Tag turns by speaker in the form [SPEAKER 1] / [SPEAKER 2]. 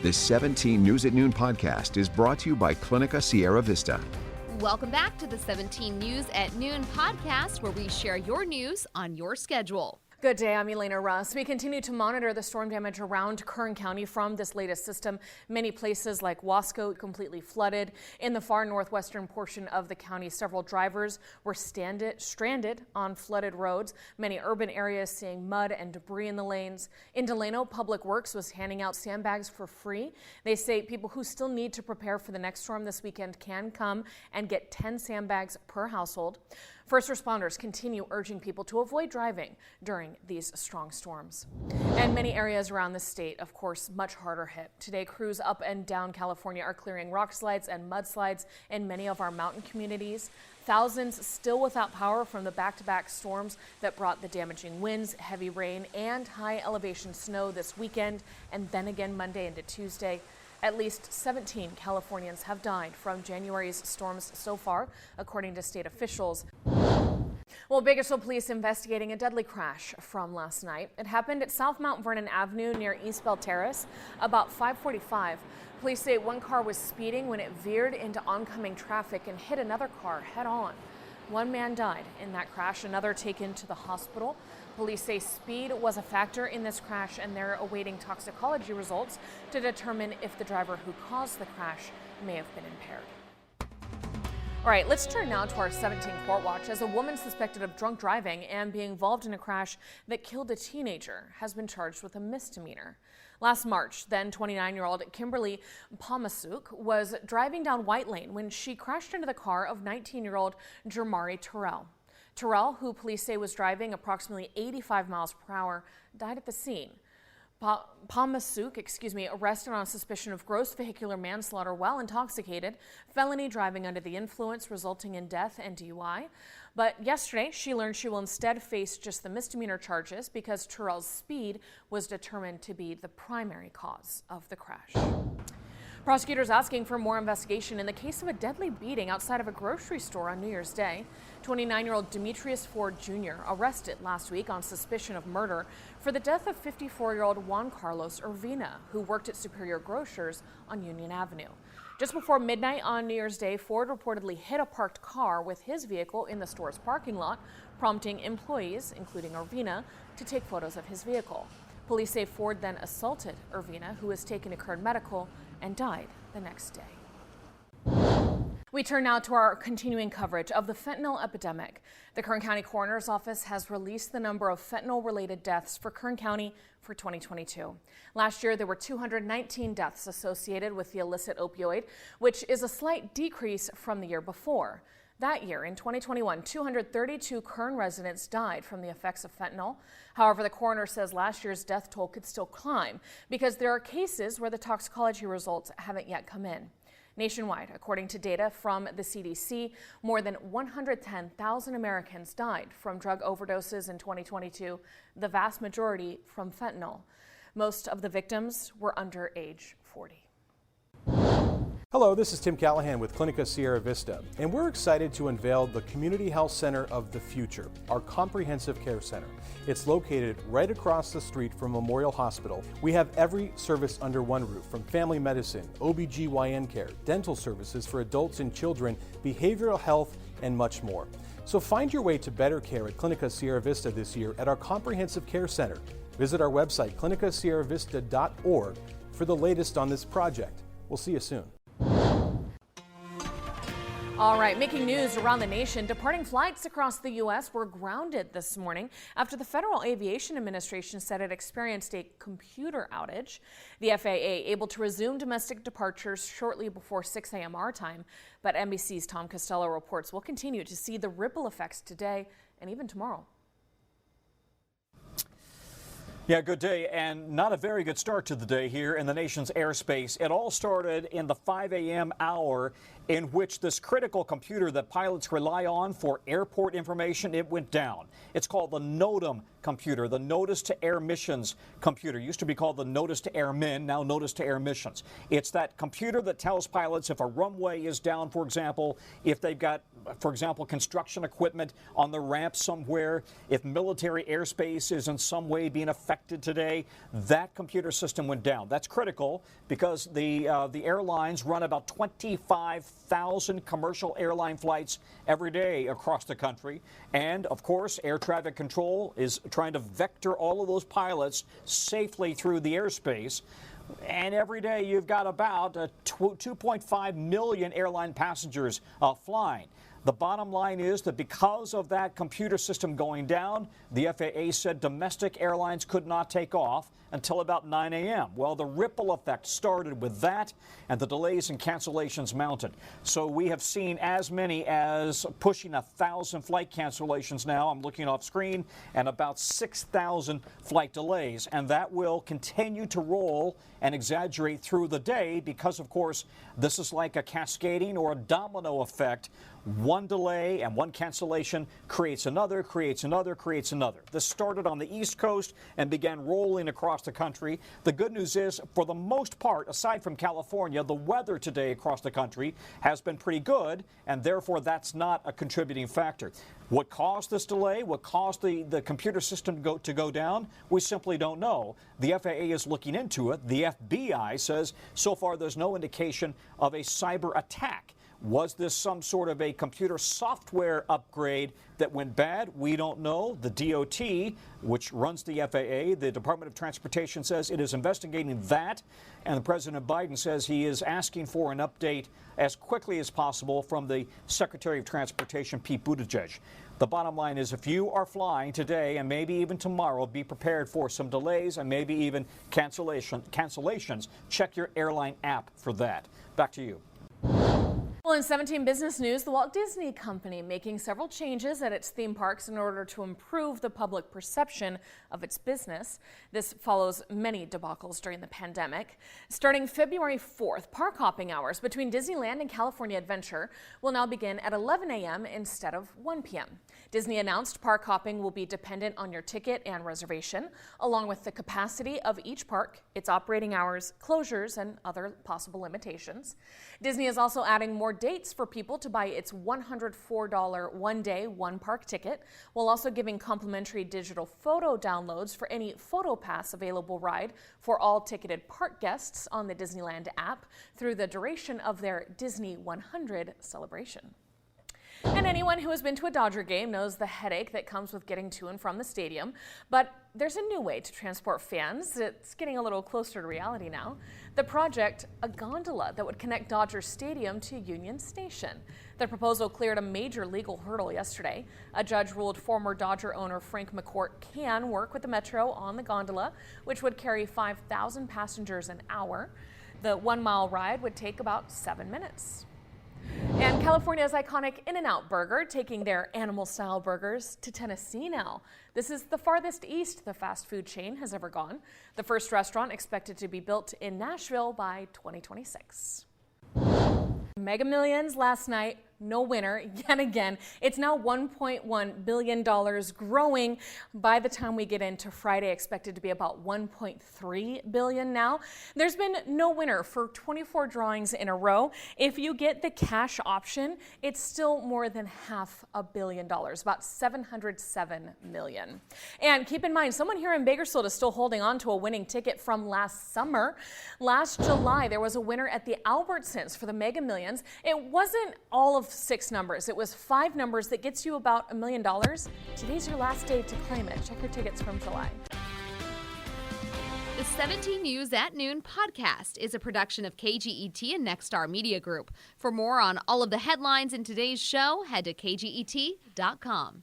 [SPEAKER 1] This 17 News at Noon podcast is brought to you by Clinica Sierra Vista.
[SPEAKER 2] Welcome back to the 17 News at Noon podcast, where we share your news on your schedule.
[SPEAKER 3] Good day, I'm Elena Russ. We continue to monitor the storm damage around Kern County from this latest system. Many places like Wasco completely flooded. In the far northwestern portion of the county, several drivers were stranded on flooded roads. Many urban areas seeing mud and debris in the lanes. In Delano, Public Works was handing out sandbags for free. They say people who still need to prepare for the next storm this weekend can come and get 10 sandbags per household. First responders continue urging people to avoid driving during these strong storms. And many areas around the state, of course, much harder hit. Today, crews up and down California are clearing rock slides and mudslides in many of our mountain communities. Thousands still without power from the back-to-back storms that brought the damaging winds, heavy rain, and high elevation snow this weekend, and then again Monday into Tuesday. At least 17 Californians have died from January's storms so far, according to state officials. Well, Bakersfield Police investigating a deadly crash from last night. It happened at South Mount Vernon Avenue near East Bell Terrace about 5:45. Police say one car was speeding when it veered into oncoming traffic and hit another car head on. One man died in that crash, another taken to the hospital. Police say speed was a factor in this crash, and they're awaiting toxicology results to determine if the driver who caused the crash may have been impaired. All right, let's turn now to our 17 Court Watch, as a woman suspected of drunk driving and being involved in a crash that killed a teenager has been charged with a misdemeanor. Last March, then 29-year-old Kimberly Pomasuk was driving down White Lane when she crashed into the car of 19-year-old Jermari Terrell. Terrell, who police say was driving approximately 85 miles per hour, died at the scene. Pomasuk, arrested on suspicion of gross vehicular manslaughter while intoxicated, felony driving under the influence resulting in death, and DUI. But yesterday, she learned she will instead face just the misdemeanor charges because Terrell's speed was determined to be the primary cause of the crash. Prosecutors asking for more investigation in the case of a deadly beating outside of a grocery store on New Year's Day. 29-year-old Demetrius Ford Jr. arrested last week on suspicion of murder for the death of 54-year-old Juan Carlos Urbina, who worked at Superior Grocers on Union Avenue. Just before midnight on New Year's Day, Ford reportedly hit a parked car with his vehicle in the store's parking lot, prompting employees, including Urbina, to take photos of his vehicle. Police say Ford then assaulted Urbina, who was taken to Kern Medical and died the next day. We turn now to our continuing coverage of the fentanyl epidemic. The Kern County Coroner's Office has released the number of fentanyl-related deaths for Kern County for 2022. Last year, there were 219 deaths associated with the illicit opioid, which is a slight decrease from the year before. That year, in 2021, 232 Kern residents died from the effects of fentanyl. However, the coroner says last year's death toll could still climb because there are cases where the toxicology results haven't yet come in. Nationwide, according to data from the CDC, more than 110,000 Americans died from drug overdoses in 2022, the vast majority from fentanyl. Most of the victims were under age 40.
[SPEAKER 4] Hello, this is Tim Callahan with Clinica Sierra Vista, and we're excited to unveil the Community Health Center of the Future, our comprehensive care center. It's located right across the street from Memorial Hospital. We have every service under one roof, from family medicine, OBGYN care, dental services for adults and children, behavioral health, and much more. So find your way to better care at Clinica Sierra Vista this year at our comprehensive care center. Visit our website, clinicasierravista.org, for the latest on this project. We'll see you soon.
[SPEAKER 3] All right, making news around the nation. Departing flights across the U.S. were grounded this morning after the Federal Aviation Administration said it experienced a computer outage. The FAA able to resume domestic departures shortly before 6 a.m. our time, but NBC's Tom Costello reports we'll continue to see the ripple effects today and even tomorrow.
[SPEAKER 5] Yeah, good day, and not a very good start to the day here in the nation's airspace. It all started in the 5 a.m. hour in which this critical computer that pilots rely on for airport information, it went down. It's called the NOTAM computer, the Notice to Air Missions computer. It used to be called the Notice to Airmen, now Notice to Air Missions. It's that computer that tells pilots if a runway is down, for example, if they've got, for example, construction equipment on the ramp somewhere, if military airspace is in some way being affected today, that computer system went down. That's critical because the airlines run about 25,000 commercial airline flights every day across the country. And, of course, air traffic control is trying to vector all of those pilots safely through the airspace. And every day you've got about 2.5 million airline passengers flying. The bottom line is that because of that computer system going down, the FAA said domestic airlines could not take off until about 9 a.m. Well, the ripple effect started with that, and the delays and cancellations mounted. So we have seen as many as pushing 1,000 flight cancellations now. I'm looking off screen, and about 6,000 flight delays. And that will continue to roll and exaggerate through the day because, of course, this is like a cascading or a domino effect. One delay and one cancellation creates another, creates another, creates another. This started on the East Coast and began rolling across the country. The good news is, for the most part, aside from California, the weather today across the country has been pretty good, and therefore that's not a contributing factor. What caused this delay, what caused the computer system to go down, we simply don't know. The FAA is looking into it. The FBI says so far there's no indication of a cyber attack. Was this some sort of a computer software upgrade that went bad? We don't know. The DOT, which runs the FAA, the Department of Transportation, says it is investigating that. And President Biden says he is asking for an update as quickly as possible from the Secretary of Transportation, Pete Buttigieg. The bottom line is, if you are flying today and maybe even tomorrow, be prepared for some delays and maybe even cancellations. Check your airline app for that. Back to you.
[SPEAKER 3] Well, in 17 business news, the Walt Disney Company making several changes at its theme parks in order to improve the public perception of its business. This follows many debacles during the pandemic. Starting February 4th, park hopping hours between Disneyland and California Adventure will now begin at 11 a.m. instead of 1 p.m. Disney announced park hopping will be dependent on your ticket and reservation, along with the capacity of each park, its operating hours, closures, and other possible limitations. Disney is also adding more dates for people to buy its $104 one-day, one-park ticket, while also giving complimentary digital photo downloads for any PhotoPass available ride for all ticketed park guests on the Disneyland app through the duration of their Disney 100 celebration. And anyone who has been to a Dodger game knows the headache that comes with getting to and from the stadium. But there's a new way to transport fans. It's getting a little closer to reality now. The project, a gondola that would connect Dodger Stadium to Union Station. The proposal cleared a major legal hurdle yesterday. A judge ruled former Dodger owner Frank McCourt can work with the Metro on the gondola, which would carry 5,000 passengers an hour. The 1 mile ride would take about 7 minutes. And California's iconic In-N-Out Burger taking their animal-style burgers to Tennessee now. This is the farthest east the fast food chain has ever gone. The first restaurant expected to be built in Nashville by 2026. Mega Millions last night, no winner yet again. It's now $1.1 billion, growing by the time we get into Friday, expected to be about $1.3 billion now. There's been no winner for 24 drawings in a row. If you get the cash option, it's still more than $500 million, about $707 million. And keep in mind, someone here in Bakersfield is still holding on to a winning ticket from last summer. Last July, there was a winner at the Albertsons for the Mega Millions. It wasn't all of 6 numbers. It was 5 numbers that gets you about $1 million. Today's your last day to claim it. Check your tickets from July.
[SPEAKER 2] The 17 News at Noon podcast is a production of KGET and Nexstar Media Group. For more on all of the headlines in today's show, head to kget.com.